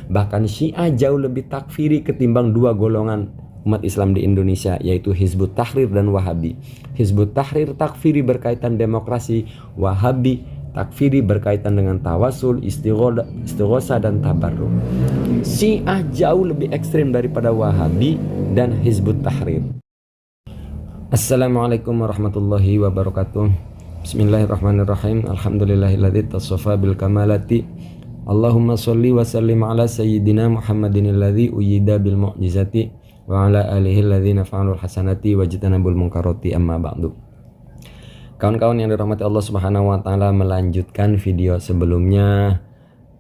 Bahkan Syiah jauh lebih takfiri ketimbang dua golongan umat Islam di Indonesia, yaitu Hizbut Tahrir dan Wahabi. Hizbut Tahrir takfiri berkaitan demokrasi, Wahabi takfiri berkaitan dengan tawasul, istighosa dan tabarruk. Syiah jauh lebih ekstrim daripada Wahabi dan Hizbut Tahrir. Assalamualaikum warahmatullahi wabarakatuh. Bismillahirrahmanirrahim. Alhamdulillahilladzi tasaffa bil kamalati. Allahumma sholli wa sallim ala sayyidina Muhammadin alladzi uyyida bil mu'jizati wa ala alihi alladzina fa'alul hasanati wajtanabul munkarati, amma ba'du. Kawan-kawan yang dirahmati Allah Subhanahu wa taala, melanjutkan video sebelumnya,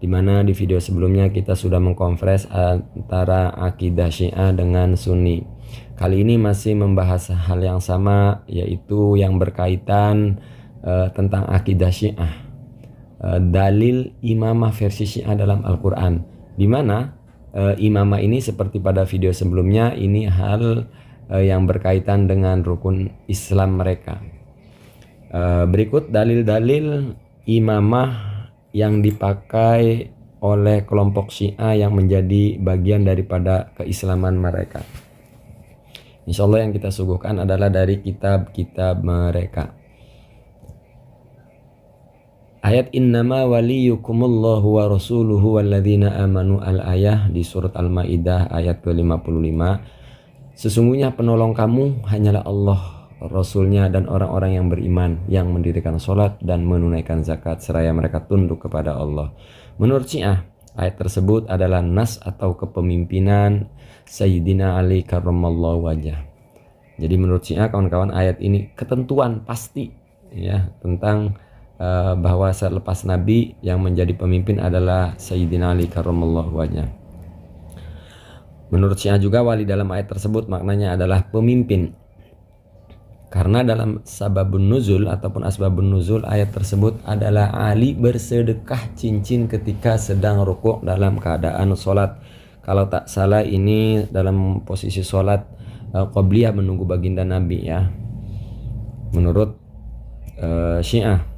di mana di video sebelumnya kita sudah mengkonfres antara akidah Syiah dengan Sunni. Kali ini masih membahas hal yang sama, yaitu yang berkaitan tentang akidah Syiah. Dalil imamah versi Syiah dalam Al-Quran, di mana imamah ini seperti pada video sebelumnya, ini hal yang berkaitan dengan rukun Islam mereka. Berikut dalil-dalil imamah yang dipakai oleh kelompok Syiah yang menjadi bagian daripada keislaman mereka. Insya Allah yang kita suguhkan adalah dari kitab-kitab mereka. Ayat innama waliyukumullahu wa rasuluhu walladzina amanu al-ayah di surat Al-Maidah ayat ke-55. Sesungguhnya penolong kamu hanyalah Allah, Rasulnya, dan orang-orang yang beriman, yang mendirikan sholat dan menunaikan zakat seraya mereka tunduk kepada Allah. Menurut Syiah, ayat tersebut adalah nas atau kepemimpinan Sayyidina Ali karramallahu wajah. Jadi menurut Syiah, kawan-kawan, ayat ini ketentuan pasti ya tentang bahwa selepas Nabi yang menjadi pemimpin adalah Sayyidina Ali karramallahu wajah. Menurut Syiah juga wali dalam ayat tersebut maknanya adalah pemimpin. Karena dalam sababun nuzul ataupun asbabun nuzul ayat tersebut adalah Ali bersedekah cincin ketika sedang rukuk dalam keadaan sholat. Kalau tak salah ini dalam posisi sholat qobliyah menunggu baginda Nabi ya. Menurut Syiah.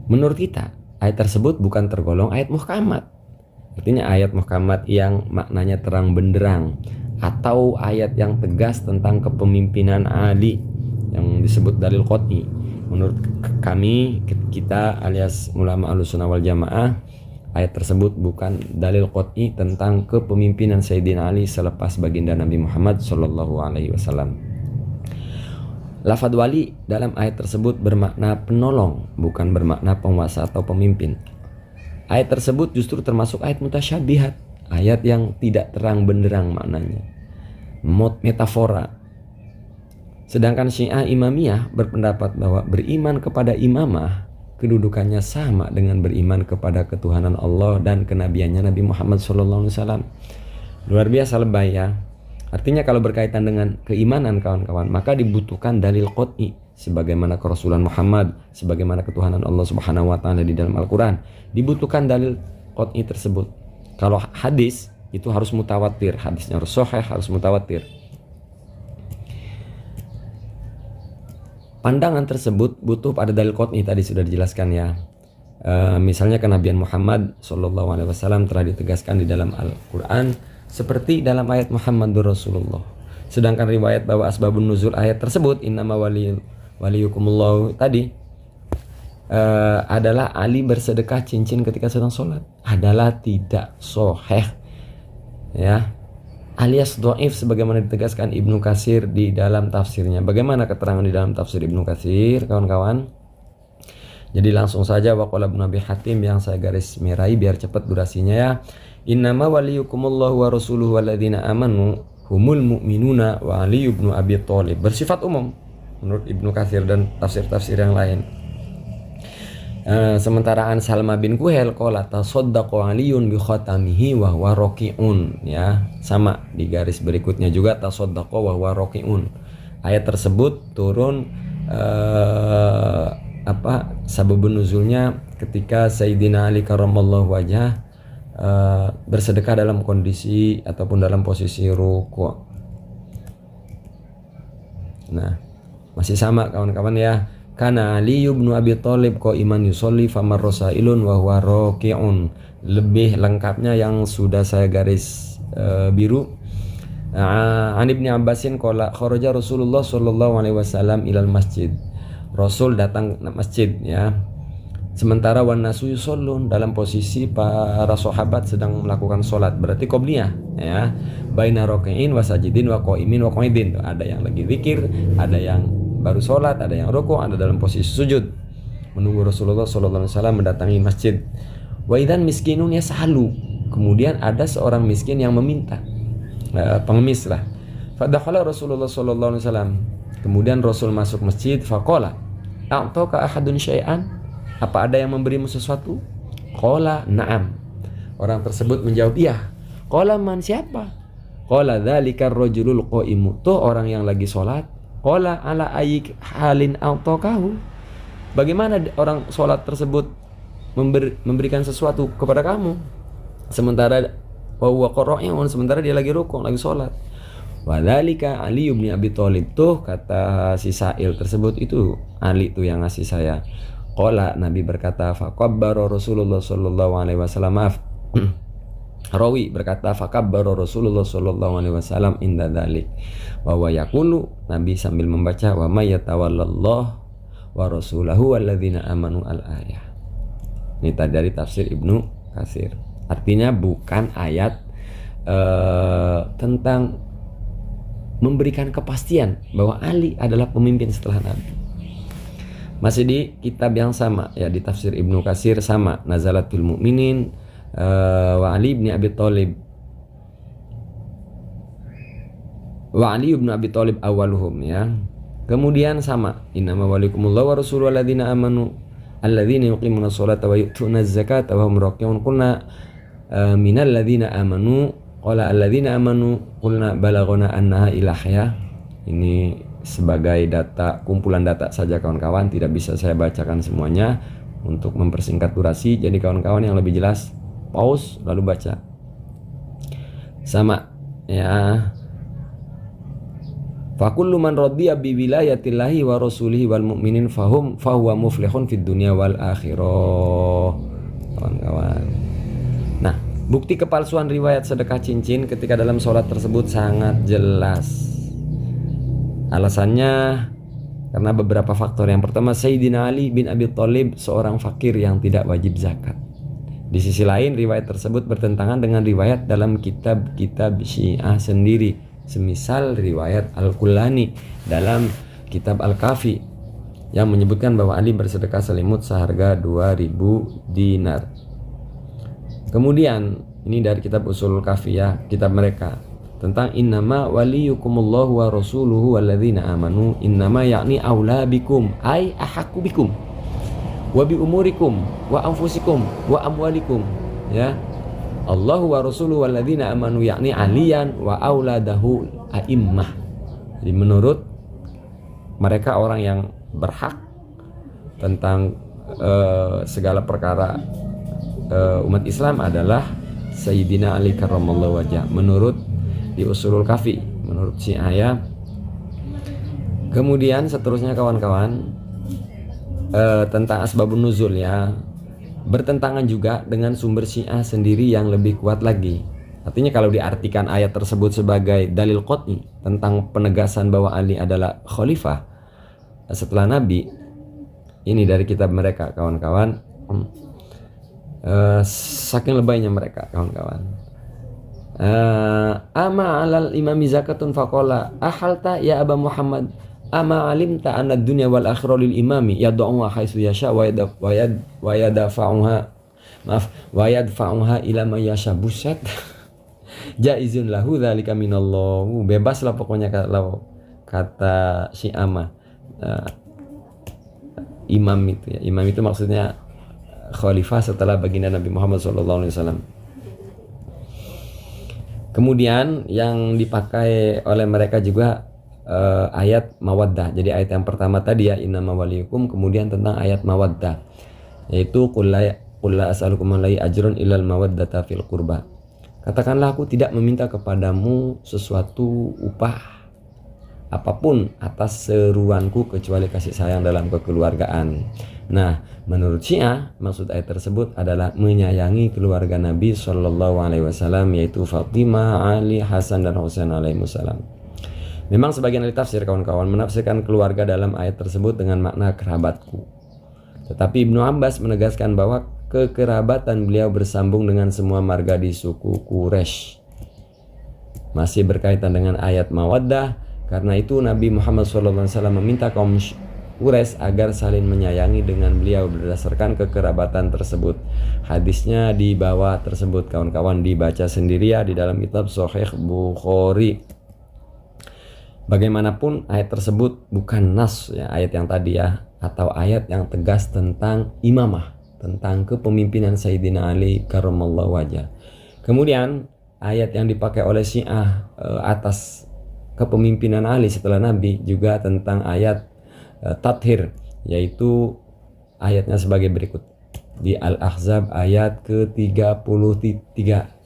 Menurut kita ayat tersebut bukan tergolong ayat muhkamat. Artinya ayat muhkamat yang maknanya terang benderang, atau ayat yang tegas tentang kepemimpinan Ali yang disebut dalil qot'i. Menurut kami, kita alias ulama Ahlussunnah wal Jamaah, ayat tersebut bukan dalil qot'i tentang kepemimpinan Sayyidina Ali selepas baginda Nabi Muhammad SAW. Lafaz wali dalam ayat tersebut bermakna penolong, bukan bermakna penguasa atau pemimpin. Ayat tersebut justru termasuk ayat mutasyabihat, ayat yang tidak terang benderang maknanya, metafora. Sedangkan Syiah Imamiyah berpendapat bahwa beriman kepada imamah kedudukannya sama dengan beriman kepada ketuhanan Allah dan kenabiannya Nabi Muhammad SAW. Luar biasa lebay ya. Artinya kalau berkaitan dengan keimanan kawan-kawan, maka dibutuhkan dalil qot'i sebagaimana kerasulan Muhammad, sebagaimana ketuhanan Allah Subhanahu wa taala di dalam Al-Qur'an. Dibutuhkan dalil qot'i tersebut. Kalau hadis itu harus mutawatir, hadisnya harus sahih, harus mutawatir. Pandangan tersebut butuh pada dalil qot'i, tadi sudah dijelaskan ya. Misalnya kenabian Muhammad SAW telah ditegaskan di dalam Al-Quran seperti dalam ayat Muhammadur Rasulullah. Sedangkan riwayat bahwa asbabun nuzul ayat tersebut innama waliyukumullahu tadi adalah Ali bersedekah cincin ketika sedang sholat adalah tidak sahih ya, alias dhaif sebagaimana ditegaskan Ibnu Katsir di dalam tafsirnya. Bagaimana keterangan di dalam tafsir Ibnu Katsir kawan-kawan? Jadi langsung saja waqala Ibnu Abi Hatim yang saya garis merahi biar cepat durasinya ya. Innama waliyukumullahu wa rasuluhu walladzina amanu humul mu'minuna wa Ali ibnu Abi Thalib. Bersifat umum menurut Ibnu Katsir dan tafsir-tafsir yang lain. Sementara An Salma bin Kuhel qala tasaddaqa Aliyun bi khatamihi wa huwa raqiun ya. Sama di garis berikutnya juga tasaddaqa wa huwa raqiun. Ayat tersebut turun sababun nuzulnya ketika Sayyidina Ali karramallahu wajah bersedekah dalam kondisi ataupun dalam posisi ruku'. Nah, masih sama kawan-kawan ya. Kana Ali bin Abi Thalib qa'iman yusolli famar rasailun wa huwa raki'un. Lebih lengkapnya yang sudah saya garis biru. An Ibnu Abbasin qala kharaja Rasulullah sallallahu alaihi wasallam ilal masjid. Rasul datang ke masjid ya. Sementara wan nasu yusallun, dalam posisi para sahabat sedang melakukan salat, berarti qobliyah ya. Baina raka'in wa sajidin wa qa'imin wa qa'idin. Ada yang lagi zikir, ada yang baru salat, ada yang rukuk, ada dalam posisi sujud. Menunggu Rasulullah sallallahu alaihi wasallam mendatangi masjid. Wa idzan miskinun yasalu. Kemudian ada seorang miskin yang meminta. Pengemis lah. Fadakhala Rasulullah sallallahu alaihi wasallam. Kemudian Rasul masuk masjid, faqala a'taka ahadun syai'an? Apa ada yang memberimu sesuatu? Qala na'am. Orang tersebut menjawab iya. Qala man, siapa? Qala dzalika ar-rajulul qa'imu, tuh orang yang lagi sholat. Qala ala ayyi halin a'takahu. Bagaimana orang sholat tersebut memberikan sesuatu kepada kamu? Sementara wa huwa qara'iun, sementara dia lagi rukuk, lagi sholat. Wa dzalika Ali bin Abi Thalib, tuh kata si sa'il tersebut, itu Ali tuh yang ngasih saya. Qala, Nabi berkata, faqabbara Rasulullah sallallahu alaihi wasallam. Maaf. Rawi berkata, faqabbara Rasulullah sallallahu alaihi wasallam inda dzalik. Wa huwa yaqulu, Nabi sambil membaca, wa may yatawallallah wa rasulahu walladzina amanu al-ayah. Ini tadi dari tafsir Ibnu Katsir. Artinya bukan ayat tentang memberikan kepastian bahwa Ali adalah pemimpin setelah Nabi. Masih di kitab yang sama ya, di tafsir Ibnu Katsir sama, nazalat fil mu'minin wa Ali bin Abi Thalib awaluhum ya. Kemudian sama, innama walikumullah wa rasuluhu alladzina amanu alladzina yuqimuna sholata wa yu'tuna zakata wa hum raki'un. Qulna minal ladzina amanu, qala alladzina amanu qulna balaghana annaha ilahya. Ini sebagai data, kumpulan data saja kawan-kawan, tidak bisa saya bacakan semuanya untuk mempersingkat durasi. Jadi kawan-kawan yang lebih jelas pause lalu baca. Sama ya. Fa kullu man radiya bi wilayatillahi wa rasulihi wal mu'minin fahuwa muflihun fid dunya wal akhirah. Kawan-kawan. Nah, bukti kepalsuan riwayat sedekah cincin ketika dalam sholat tersebut sangat jelas. Alasannya karena beberapa faktor. Yang pertama, Sayyidina Ali bin Abi Thalib seorang fakir yang tidak wajib zakat. Di sisi lain, riwayat tersebut bertentangan dengan riwayat dalam kitab-kitab Syiah sendiri, semisal riwayat Al-Kullani dalam kitab Al-Kafi yang menyebutkan bahwa Ali bersedekah selimut seharga 2000 dinar. Kemudian ini dari kitab Ushul Kafiyah, kitab mereka, tentang innama waliyukumullahu wa rasuluhu walladzina amanu, innama yakni aula bikum ay ahaku bikum wa bi umurikum wa anfusikum wa amwalikum ya. Allahu wa rasuluhu walladzina amanu yakni aliyan wa auladahu a'immah. Jadi menurut mereka orang yang berhak tentang segala perkara umat Islam adalah Sayyidina Ali karramallahu wajhah menurut di Ushul Kafi, menurut Syiah. Kemudian seterusnya kawan-kawan, tentang asbabun nuzul ya, bertentangan juga dengan sumber Syiah sendiri yang lebih kuat lagi. Artinya kalau diartikan ayat tersebut sebagai dalil qat'i tentang penegasan bahwa Ali adalah khalifah setelah Nabi, ini dari kitab mereka kawan-kawan. Saking lebaynya mereka kawan-kawan. Ama alal imami zakatun faqala ahalta ya Aba Muhammad ama alimta anna dunya wal akhirah lil imami yad'uha haitsu yasha wa yadfa'uha wa yadfa'uha ila man yasha. Buset. Jaizun lahu dzalika minallah. Bebas lah pokoknya kalau kata si Ama. Imam itu ya. Imam itu maksudnya khalifah setelah baginda Nabi Muhammad SAW. Kemudian yang dipakai oleh mereka juga ayat mawaddah. Jadi ayat yang pertama tadi ya, innama waliyukum, kemudian tentang ayat mawaddah, yaitu qul la as'alukum alaihi ajrun illal mawaddata fil qurba. Katakanlah aku tidak meminta kepadamu sesuatu upah apapun atas seruanku kecuali kasih sayang dalam kekeluargaan. Nah, menurut Syiah maksud ayat tersebut adalah menyayangi keluarga Nabi Shallallahu Alaihi Wasallam, yaitu Fatimah, Ali, Hasan dan Husain alaihissalam. Memang sebagian ahli tafsir kawan-kawan menafsirkan keluarga dalam ayat tersebut dengan makna kerabatku. Tetapi Ibnu Abbas menegaskan bahwa kekerabatan beliau bersambung dengan semua marga di suku Quraisy. Masih berkaitan dengan ayat mawaddah, karena itu Nabi Muhammad SAW meminta kaum Quraisy agar saling menyayangi dengan beliau berdasarkan kekerabatan tersebut. Hadisnya di bawah tersebut kawan-kawan dibaca sendiri ya di dalam kitab Sahih Bukhari. Bagaimanapun ayat tersebut bukan nas ya, ayat yang tadi ya, atau ayat yang tegas tentang imamah, tentang kepemimpinan Sayyidina Ali karramallahu wajah. Kemudian ayat yang dipakai oleh Syiah atas kepemimpinan Ali setelah Nabi juga tentang ayat tathir, yaitu ayatnya sebagai berikut di Al-Ahzab ayat ke-33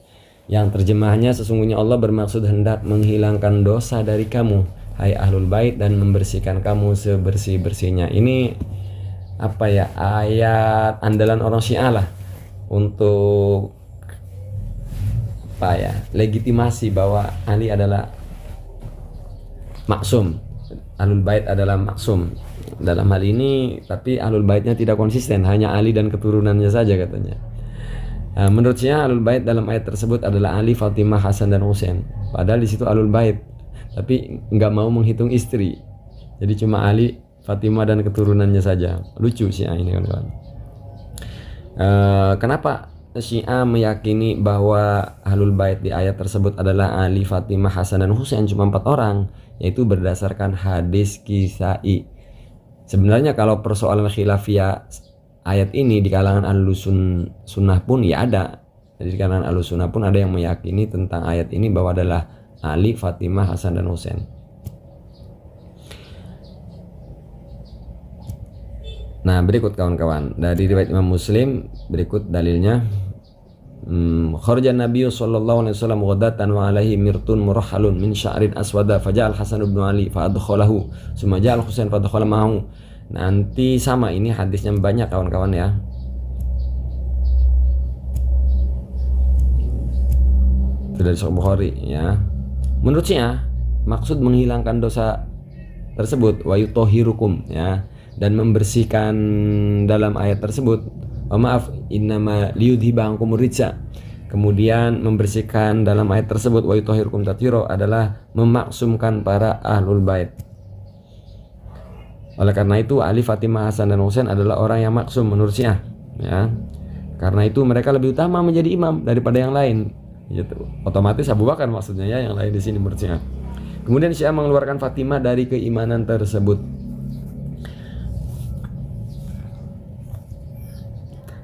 yang terjemahnya sesungguhnya Allah bermaksud hendak menghilangkan dosa dari kamu hai ahlul bait dan membersihkan kamu sebersih-bersihnya. Ini apa ya, ayat andalan orang Syiah lah untuk apa ya, legitimasi bahwa Ali adalah maksum, ahlul bait adalah maksum dalam hal ini. Tapi ahlul baitnya tidak konsisten, hanya Ali dan keturunannya saja katanya. Menurut Syiah ahlul bait dalam ayat tersebut adalah Ali, Fatimah, Hasan dan Husain. Padahal di situ ahlul bait, tapi nggak mau menghitung istri. Jadi cuma Ali, Fatimah dan keturunannya saja. Lucu Syiah ini kawan-kawan. Kenapa Syiah meyakini bahwa ahlul bait di ayat tersebut adalah Ali, Fatimah, Hasan dan Husain cuma 4 orang, yaitu berdasarkan hadis Kisai. Sebenarnya kalau persoalan khilafiyah ayat ini di kalangan ahlus sunnah pun ya ada. Jadi di kalangan ahlus sunnah pun ada yang meyakini tentang ayat ini bahwa adalah Ali, Fatimah, Hasan dan Husain. Nah, berikut kawan-kawan dari riwayat Imam Muslim, berikut dalilnya. Kharaja Nabi sallallahu alaihi wasallam ghadatan wa alaihi mirtun murahhalun min sya'rin aswada faja'al Hasan bin Ali fa adkhalahu summa ja'al Husain fa adkhala ma'ahu. Nanti sama, ini hadisnya banyak kawan-kawan ya. Itu dari Sahih Bukhari ya. Menurut Syiah maksud menghilangkan dosa tersebut wa yutahhirukum ya, dan membersihkan dalam ayat tersebut, maaf, innama liyudhiba ankum rijsa. Kemudian membersihkan dalam ayat tersebut wa yutahhirukum tathira adalah memaksumkan para ahlul bait. Oleh karena itu Ali, Fatimah, Hasan dan Husain adalah orang yang maksum menurut Syiah ya. Karena itu mereka lebih utama menjadi imam daripada yang lain. Gitu. Otomatis Abu Bakar maksudnya ya, yang lain di sini menurut Syiah. Kemudian Syiah mengeluarkan Fatimah dari keimanan tersebut.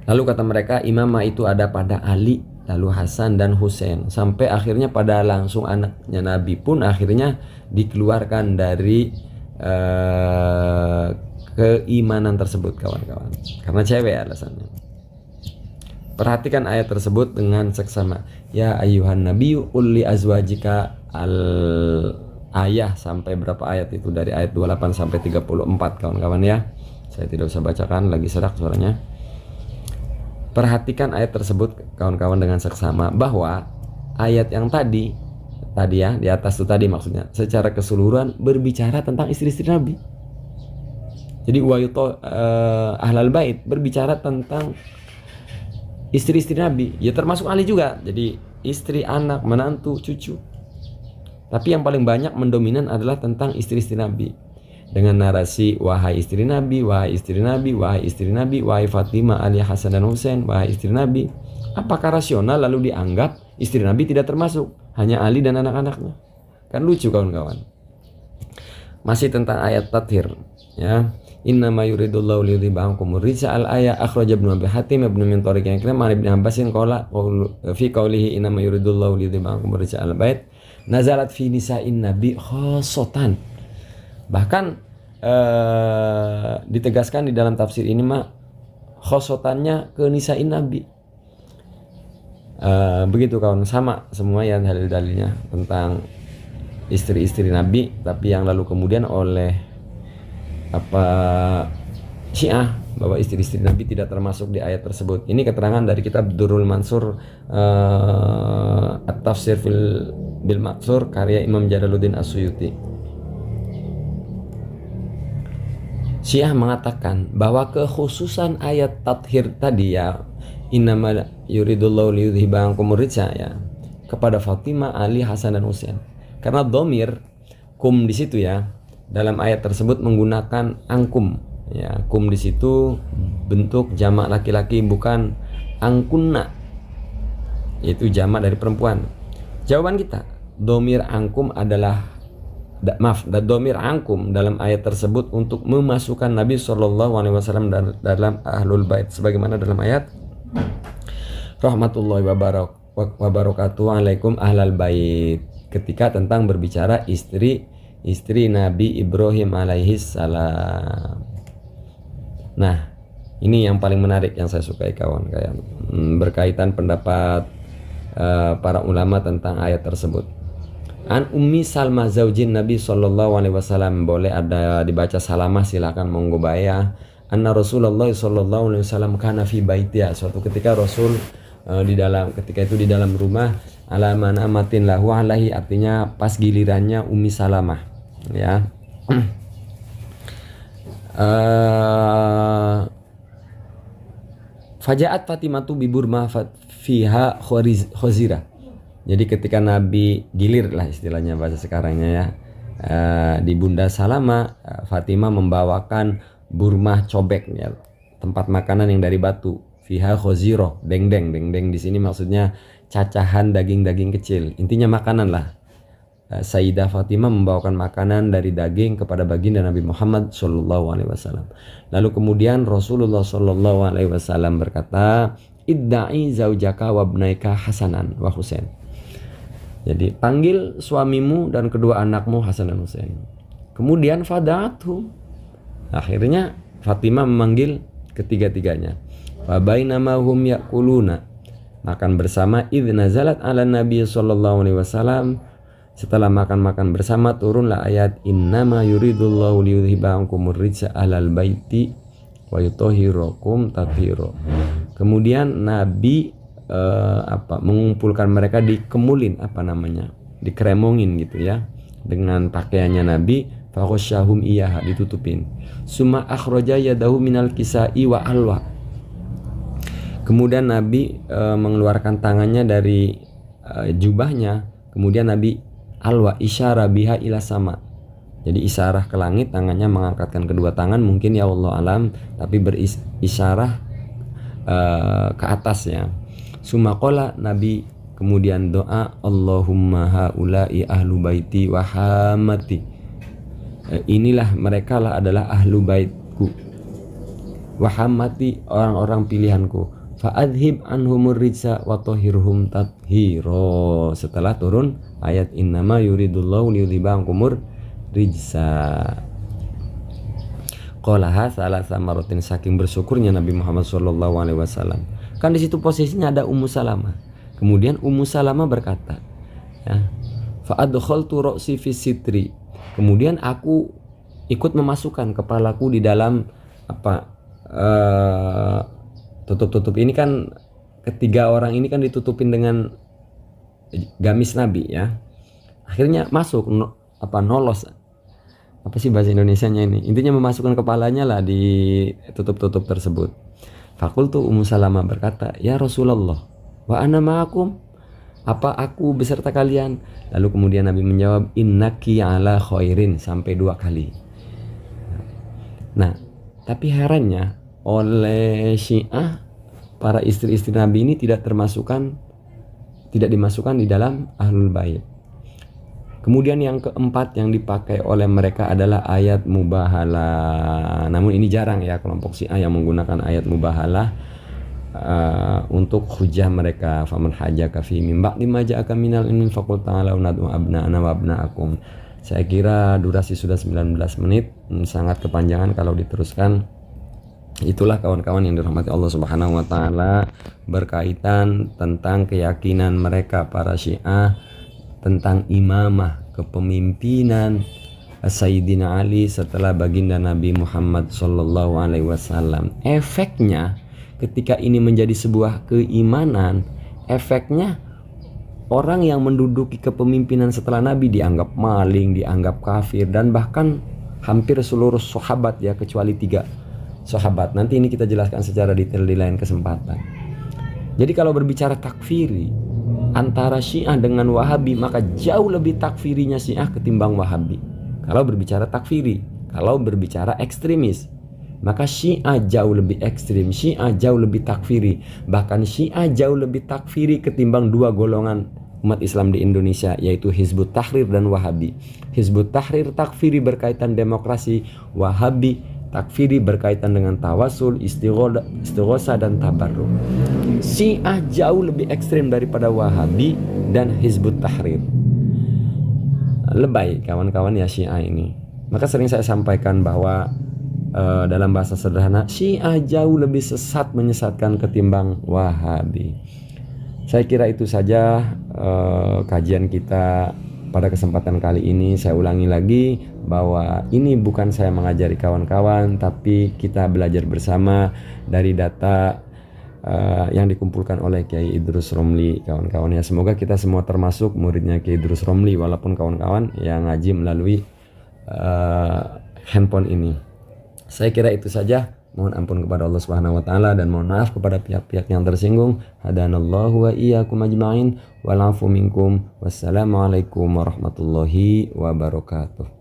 Lalu kata mereka imamah itu ada pada Ali, lalu Hasan dan Husain, sampai akhirnya pada langsung anaknya Nabi pun akhirnya dikeluarkan dari keimanan tersebut kawan-kawan, karena cewek alasannya. Perhatikan ayat tersebut dengan seksama. Ya ayyuhan nabiyyu qul li azwajika al ayah, sampai berapa ayat itu, dari ayat 28 sampai 34 kawan-kawan ya. Saya tidak usah bacakan lagi, serak suaranya. Perhatikan ayat tersebut kawan-kawan dengan seksama, bahwa ayat yang tadi ya di atas itu tadi maksudnya secara keseluruhan berbicara tentang istri-istri Nabi. Jadi ahlul bait berbicara tentang istri-istri Nabi, ya termasuk Ali juga. Jadi istri, anak, menantu, cucu. Tapi yang paling banyak mendominan adalah tentang istri-istri Nabi, dengan narasi wahai istri Nabi, wahai istri Nabi, wahai istri Nabi, wahai Fatimah, Ali, Hasan dan Husain, wahai istri Nabi. Apakah rasional lalu dianggap istri Nabi tidak termasuk, hanya Ali dan anak-anaknya? Kan lucu kawan-kawan. Masih tentang ayat tathir ya. Innama yuridullahu liyudhiba ankum rijsa al-ayah akhraj Ibnu Abi Hatim Ibnu min tariq Ikrimah an Ibnu Abbasin qala fi qawlihi innama yuridullahu liyudhiba ankum rijsa al-bait nazalat fi nisa'in nabi khassatan. Bahkan ditegaskan di dalam tafsir ini mah khossotannya ke nisa'in nabi. Begitu kawan, sama semua ya dalil-dalilnya tentang istri-istri Nabi, tapi yang lalu kemudian oleh Syiah bahwa istri-istri Nabi tidak termasuk di ayat tersebut. Ini keterangan dari kitab Durrul Mansur, At-Tafsir bil Maqsur karya Imam Jalaluddin As-Suyuti. Syiah mengatakan bahwa kekhususan ayat tathir tadi ya, innama yuridullahu liyudhiba ankum rijsa ya, kepada Fatimah, Ali, Hasan dan Husain. Karena dhamir kum di situ ya, dalam ayat tersebut menggunakan angkum ya, kum di situ bentuk jamak laki-laki bukan angkunna, yaitu jamak dari perempuan. Jawaban kita, dhamir angkum adalah dhamir angkum dalam ayat tersebut untuk memasukkan Nabi SAW dalam ahlul bait, sebagaimana dalam ayat rahmatullahi wabarakatuh alaikum ahlal bait, ketika tentang berbicara istri Nabi Ibrahim alaihi salam. Nah, ini yang paling menarik yang saya sukai kawan berkaitan pendapat para ulama tentang ayat tersebut. An Ummi Salmah zaujin Nabi sallallahu alaihi wasallam, boleh ada dibaca Salamah, silakan monggo bayah. Anna Rasulullah sallallahu alaihi wasallam kana fi baitiha, suatu ketika Rasul ketika itu di dalam rumah, ala man amatin lahu alaihi, artinya pas gilirannya Ummi Salamah ya. Fajaat Fatimatu bi burma fiha khazira. Jadi ketika Nabi gilir lah istilahnya bahasa sekarangnya ya, di Bunda Salamah, Fatimah membawakan burmah cobek ya, tempat makanan yang dari batu, fiha khaziro, deng-deng di sini maksudnya cacahan daging-daging kecil, intinya makanan lah. Sayyidah Fatimah membawakan makanan dari daging kepada baginda Nabi Muhammad sallallahu alaihi wasallam. Lalu kemudian Rasulullah sallallahu alaihi wasallam berkata, idda'i zaujaka wabnaika Hasanan wa Husain. Jadi panggil suamimu dan kedua anakmu Hasan dan Husain. Kemudian fada'athu, akhirnya Fatimah memanggil ketiga-tiganya. Wa bainama hum ya'kuluna, makan bersama, idz nazalat 'ala Nabi sallallahu alaihi wasallam, setelah makan-makan bersama turunlah ayat innama yuridullahu liyudhiba ankumur rijsa ahlal baiti wa yutahhirakum tathira. Kemudian Nabi mengumpulkan mereka, dikemulin dikremongin gitu ya dengan pakaiannya Nabi, fakhasyahum iyaha, ditutupin. Summa akhraja yadahu minal kisai wa alwa, kemudian Nabi mengeluarkan tangannya dari jubahnya, kemudian Nabi alwa isyara biha ila sama, jadi isyarah ke langit, tangannya mengangkatkan kedua tangan, mungkin ya Allah alam, tapi berisyarah ke atas ya. Sumakola, Nabi kemudian doa, Allahumma haula'i ahlu baiti wa hamati, inilah mereka lah adalah ahlu baitku, wa hamati, orang-orang pilihanku, fa'adhib anhumur rijsa wa tahhirhum tathhira. Setelah turun ayat innama yuridullahu liyudhiba ankumur rijsa. Qolaha salasa marotin, saking bersyukurnya Nabi Muhammad sallallahu alaihi wasallam. Kan di situ posisinya ada Ummu Salamah. Kemudian Ummu Salamah berkata, ya, fa adkhaltu ra'si fi sitri. Kemudian aku ikut memasukkan kepalaku di dalam tutup-tutup ini kan, ketiga orang ini kan ditutupin dengan gamis Nabi ya. Akhirnya masuk nolos. Apa sih bahasa Indonesianya ini? Intinya memasukkan kepalanya lah di tutup-tutup tersebut. Fakultu, Ummu Salamah berkata, ya Rasulullah, wa ana ma'akum, apa aku beserta kalian? Lalu kemudian Nabi menjawab, innaki ala khairin, sampai 2 kali. Nah, tapi herannya oleh Syiah, para istri-istri Nabi ini tidak dimasukkan di dalam ahlul bait. Kemudian yang keempat yang dipakai oleh mereka adalah ayat mubahalah. Namun ini jarang ya kelompok Syiah yang menggunakan ayat mubahalah untuk hujah mereka. Faman hajjaka fi min ba'di ma ja'aka minal ilmi faqul ta'alau nad'u abna'ana wa abna'akum. Saya kira durasi sudah 19 menit, sangat kepanjangan kalau diteruskan. Itulah kawan-kawan yang dirahmati Allah Subhanahu wa taala berkaitan tentang keyakinan mereka para Syiah tentang imamah kepemimpinan Sayyidina Ali setelah baginda Nabi Muhammad Sallallahu Alaihi Wasallam. Efeknya ketika ini menjadi sebuah keimanan, efeknya orang yang menduduki kepemimpinan setelah Nabi dianggap maling, dianggap kafir, dan bahkan hampir seluruh sahabat ya, kecuali 3 sahabat. Nanti ini kita jelaskan secara detail di lain kesempatan. Jadi kalau berbicara takfiri antara Syiah dengan Wahabi, maka jauh lebih takfirinya Syiah ketimbang Wahabi. Kalau berbicara takfiri, kalau berbicara ekstremis, maka Syiah jauh lebih ekstrim, Syiah jauh lebih takfiri. Bahkan Syiah jauh lebih takfiri ketimbang 2 golongan umat Islam di Indonesia, yaitu Hizbut Tahrir dan Wahabi. Hizbut Tahrir takfiri berkaitan demokrasi, Wahabi takfiri berkaitan dengan tawasul, istighosa dan tabarruk. Syiah jauh lebih ekstrim daripada Wahabi dan Hizbut Tahrir. Lebay kawan-kawan ya Syiah ini. Maka sering saya sampaikan bahwa dalam bahasa sederhana, Syiah jauh lebih sesat menyesatkan ketimbang Wahabi. Saya kira itu saja kajian kita pada kesempatan kali ini. Saya ulangi lagi bahwa ini bukan saya mengajari kawan-kawan, tapi kita belajar bersama dari data yang dikumpulkan oleh Kiai Idrus Romli, kawan-kawan ya. Semoga kita semua termasuk muridnya Kiai Idrus Romli, walaupun kawan-kawan yang ngaji melalui handphone ini. Saya kira itu saja. Mohon ampun kepada Allah Subhanahu wa taala dan mohon maaf kepada pihak-pihak yang tersinggung. Hadanallahu wa iyyakum ajmain wal afu minkum. Wassalamualaikum warahmatullahi wabarakatuh.